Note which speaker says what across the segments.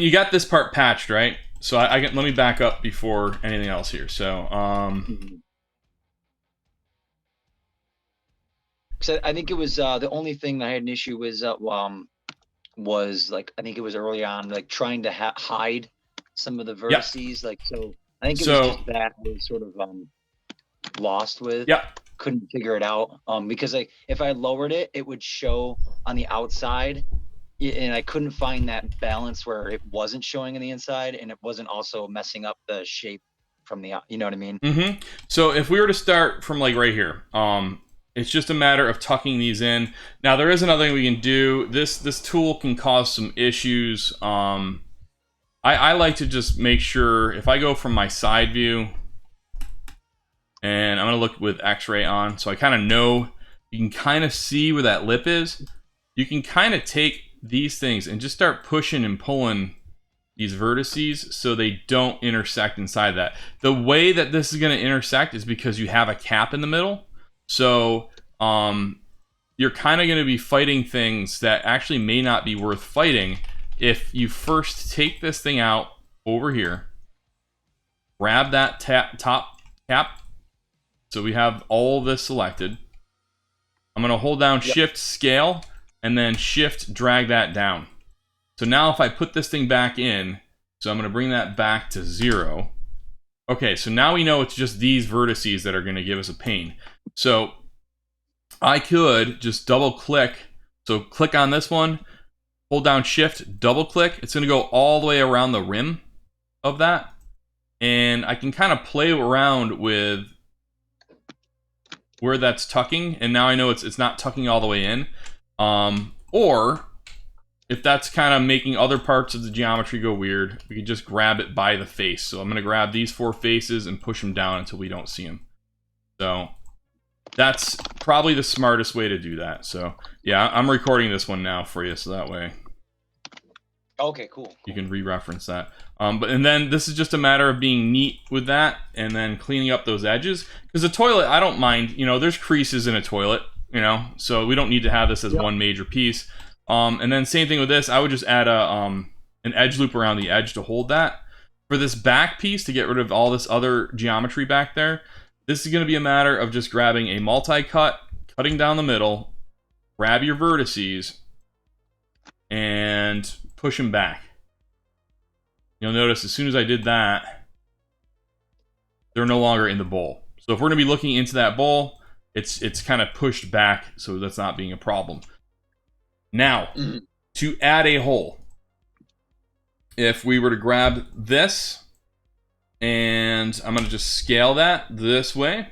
Speaker 1: you got this part patched, right? So I can, let me back up before anything else here. So,
Speaker 2: Mhm. So I think it was the only thing that I had an issue was like I think it was early on like trying to hide some of the
Speaker 1: yeah.
Speaker 2: vertices like so I think it was
Speaker 1: So,
Speaker 2: just that I was sort of lost with
Speaker 1: yeah.
Speaker 2: couldn't figure it out because like if I lowered it it would show on the outside and I couldn't find that balance where it wasn't showing on the inside and it wasn't also messing up the shape from the you know what I mean.
Speaker 1: Mm-hmm. So if we were to start from like right here, it's just a matter of tucking these in. Now there is another thing we can do. This tool can cause some issues. I like to just make sure if I go from my side view, and I'm gonna look with X-ray on, so I kind of know. You can kind of see where that lip is. You can kind of take these things and just start pushing and pulling these vertices so they don't intersect inside that. The way that this is going to intersect is because you have a cap in the middle. So you're kind of going to be fighting things that actually may not be worth fighting if you first take this thing out over here, grab that top cap. So we have all this selected. I'm going to hold down
Speaker 2: Yep.
Speaker 1: Shift Scale and then Shift drag that down. So now if I put this thing back in, so I'm going to bring that back to 0. Okay, so now we know it's just these vertices that are going to give us a pain. So I could just double click. So click on this one, hold down Shift, double click. It's going to go all the way around the rim of that. And I can kind of play around with where that's tucking. And now I know it's not tucking all the way in. Or if that's kind of making other parts of the geometry go weird, we can just grab it by the face. So I'm going to grab these 4 faces and push them down until we don't see them. So that's probably the smartest way to do that. So yeah, I'm recording this one now for you, so that way
Speaker 2: Okay, cool.
Speaker 1: you can re-reference that. And then this is just a matter of being neat with that and then cleaning up those edges. Because the toilet, I don't mind. You know, there's creases in a toilet, you know, so we don't need to have this as
Speaker 2: Yep.
Speaker 1: one major piece. And then same thing with this. I would just add an edge loop around the edge to hold that. For this back piece, to get rid of all this other geometry back there, this is going to be a matter of just grabbing a multi-cut, cutting down the middle, grab your vertices, and push them back. You'll notice as soon as I did that, they're no longer in the bowl. So if we're going to be looking into that bowl, it's kind of pushed back, so that's not being a problem. Now, to add a hole, if we were to grab this, and I'm going to just scale that this way,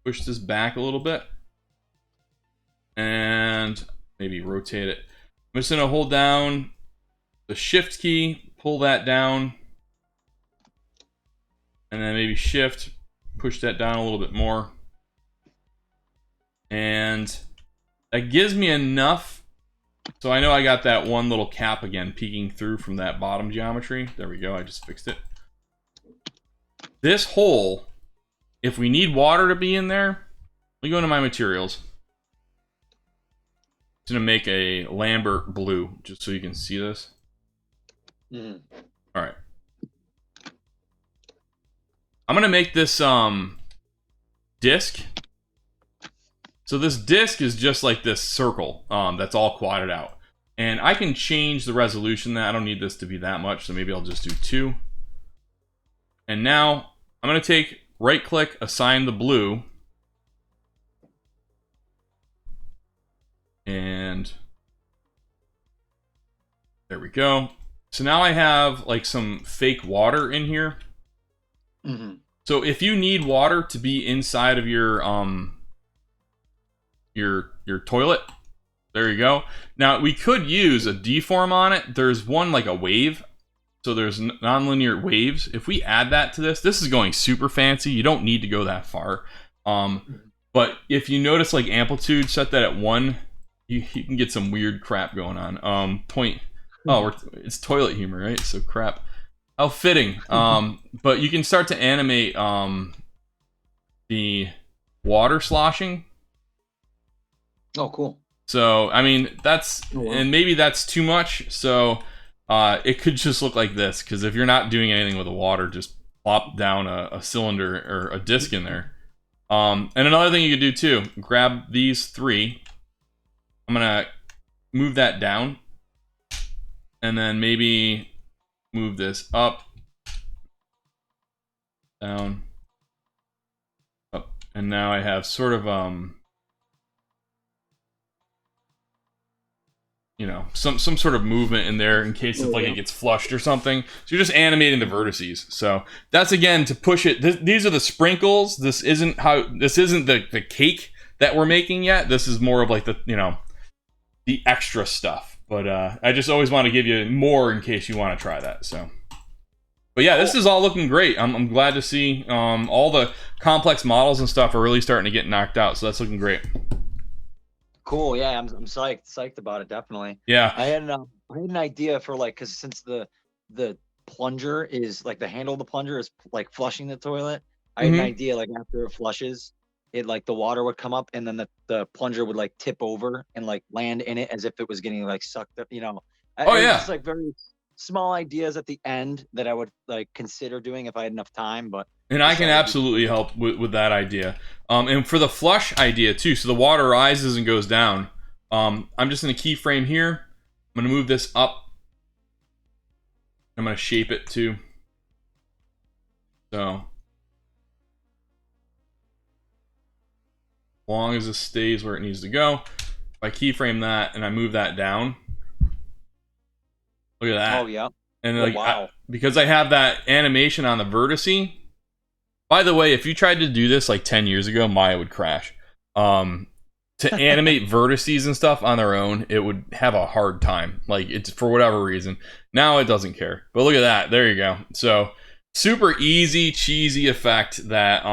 Speaker 1: push this back a little bit, and maybe rotate it. I'm just going to hold down the Shift key, pull that down, and then maybe Shift, push that down a little bit more. And that gives me enough. So I know I got that one little cap again peeking through from that bottom geometry. There we go, I just fixed it. This hole, if we need water to be in there, let me go into my materials. I'm gonna make a Lambert blue, just so you can see this. All right. I'm gonna make this disc. So this disc is just like this circle that's all quadded out. And I can change the resolution that I don't need this to be that much, so maybe I'll just do 2. And now I'm going to take right click, assign the blue. And there we go. So now I have like some fake water in here. So if you need water to be inside of your toilet, there you go. Now we could use a deform on it. There's one like a wave. So there's nonlinear waves. If we add that to this is going super fancy. You don't need to go that far. But if you notice like amplitude, set that at 1, you can get some weird crap going on. It's toilet humor, right? So crap. How fitting. But you can start to animate the water sloshing.
Speaker 2: Oh, cool.
Speaker 1: So, I mean, and maybe that's too much. So, it could just look like this, because if you're not doing anything with the water, just plop down a cylinder or a disc in there. And another thing you could do too, grab these 3. I'm gonna move that down, and then maybe move this up, down, up, and now I have sort of you know, some sort of movement in there in case if like it gets flushed or something. So you're just animating the vertices. So that's again to push it. These are the sprinkles. This isn't the cake that we're making yet. This is more of like the, you know, the extra stuff. But I just always want to give you more in case you want to try that. So, but yeah, this is all looking great. I'm glad to see all the complex models and stuff are really starting to get knocked out. So that's looking great.
Speaker 2: Cool. Yeah, I'm psyched about it. Definitely.
Speaker 1: Yeah.
Speaker 2: I had an idea for like, because since the plunger is like the handle of the plunger is like flushing the toilet. I had an idea like after it flushes, it like the water would come up and then the plunger would like tip over and like land in it as if it was getting like sucked up. You know. It's like very small ideas at the end that I would like consider doing if I had enough time, but.
Speaker 1: And I can absolutely help with that idea. And for the flush idea too, so the water rises and goes down. I'm just in a keyframe here. I'm going to move this up. I'm going to shape it too. So, as long as this stays where it needs to go. If I keyframe that and I move that down. Look at that.
Speaker 2: Oh, yeah.
Speaker 1: And like, because I have that animation on the vertice. By the way, if you tried to do this like 10 years ago, Maya would crash. To animate vertices and stuff on their own, it would have a hard time. Like, it's for whatever reason. Now it doesn't care. But look at that. There you go. So, super easy, cheesy effect that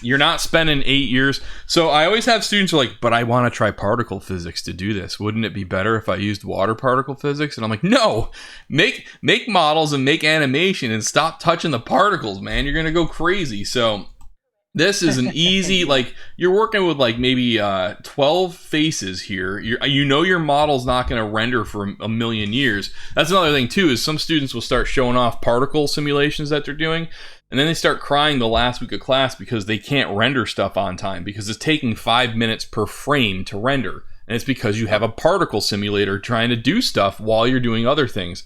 Speaker 1: you're not spending 8 years. So, I always have students who are like, but I want to try particle physics to do this. Wouldn't it be better if I used water particle physics? And I'm like, no, make models and make animation and stop touching the particles, man. You're going to go crazy. So, this is an easy, like, you're working with like maybe 12 faces here. You know your model's not going to render for a million years. That's another thing too, is some students will start showing off particle simulations that they're doing, and then they start crying the last week of class because they can't render stuff on time because it's taking 5 minutes per frame to render. And it's because you have a particle simulator trying to do stuff while you're doing other things.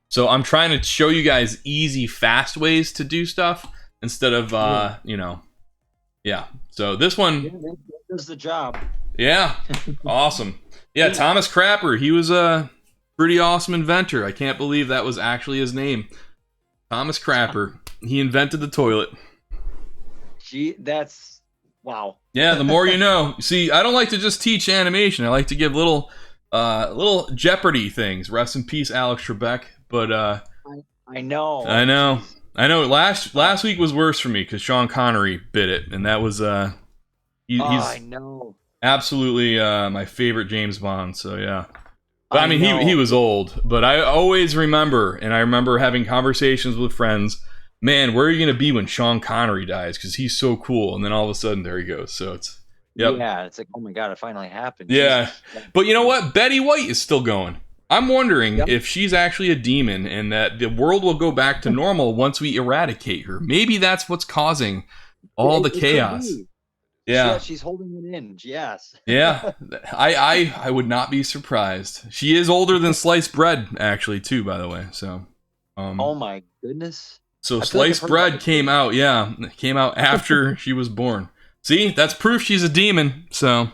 Speaker 1: So I'm trying to show you guys easy, fast ways to do stuff instead of, you know... Yeah, so this one
Speaker 2: that does the job.
Speaker 1: Yeah, awesome. Yeah, Thomas Crapper, he was a pretty awesome inventor. I can't believe that was actually his name. Thomas Crapper. He invented the toilet.
Speaker 2: Gee, that's wow.
Speaker 1: Yeah, the more you know. See, I don't like to just teach animation. I like to give little Jeopardy things. Rest in peace, Alex Trebek. But
Speaker 2: I know.
Speaker 1: I know. Last week was worse for me because Sean Connery bit it, and that was he's
Speaker 2: I know.
Speaker 1: Absolutely my favorite James Bond. So yeah, but I mean he was old, but I always remember, and I remember having conversations with friends. Man, where are you gonna be when Sean Connery dies? Because he's so cool, and then all of a sudden there he goes. So it's
Speaker 2: yeah, it's like, oh my god, it finally happened.
Speaker 1: Yeah,
Speaker 2: Jesus.
Speaker 1: But you know what? Betty White is still going. I'm wondering if she's actually a demon and that the world will go back to normal once we eradicate her. Maybe that's what's causing all the chaos. Yeah,
Speaker 2: she's holding it in. Yes.
Speaker 1: Yeah, I would not be surprised. She is older than sliced bread, actually, too. By the way, so.
Speaker 2: Oh my goodness.
Speaker 1: So sliced bread came out. Yeah, came out after she was born. See, that's proof she's a demon. So.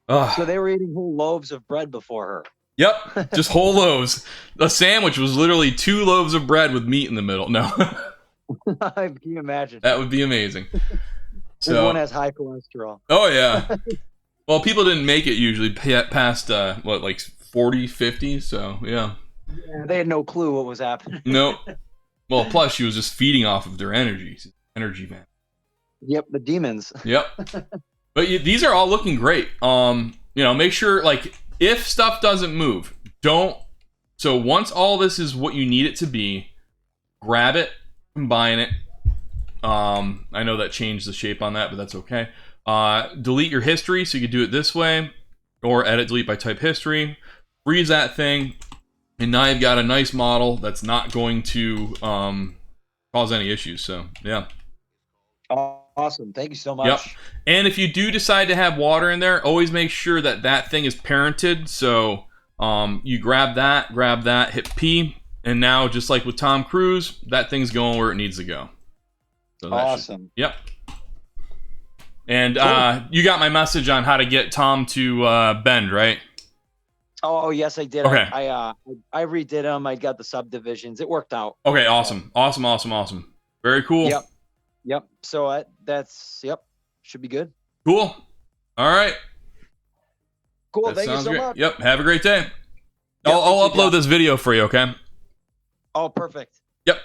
Speaker 2: So they were eating whole loaves of bread before her.
Speaker 1: Yep, just whole loaves. A sandwich was literally 2 loaves of bread with meat in the middle. No.
Speaker 2: Can you imagine?
Speaker 1: That would be amazing. So
Speaker 2: everyone has high cholesterol.
Speaker 1: Oh, yeah. Well, people didn't make it usually past, like 40, 50, so, yeah.
Speaker 2: They had no clue what was happening.
Speaker 1: Nope. Well, plus she was just feeding off of their energy man.
Speaker 2: Yep, the demons.
Speaker 1: Yep. But these are all looking great. Make sure, like... If stuff doesn't move, don't. So once all this is what you need it to be, grab it, combine it. I know that changed the shape on that, but that's okay. Delete your history, so you can do it this way, or edit, delete by type history. Freeze that thing, And now you've got a nice model that's not going to cause any issues. So, yeah.
Speaker 2: Awesome. Thank you so much.
Speaker 1: Yep. And if you do decide to have water in there, always make sure that that thing is parented. So you grab that, hit P, and now just like with Tom Cruise, that thing's going where it needs to go. So
Speaker 2: awesome.
Speaker 1: Yep. And cool. You got my message on how to get Tom to bend, right?
Speaker 2: Oh yes, I did.
Speaker 1: Okay.
Speaker 2: I redid them. I got the subdivisions. It worked out.
Speaker 1: Okay, awesome. Awesome. Very cool.
Speaker 2: Yep. So that's should be good.
Speaker 1: Cool. All right.
Speaker 2: Cool. Thank you so much.
Speaker 1: Yep. Have a great day. I'll upload this video for you, okay?
Speaker 2: Oh, perfect.
Speaker 1: Yep.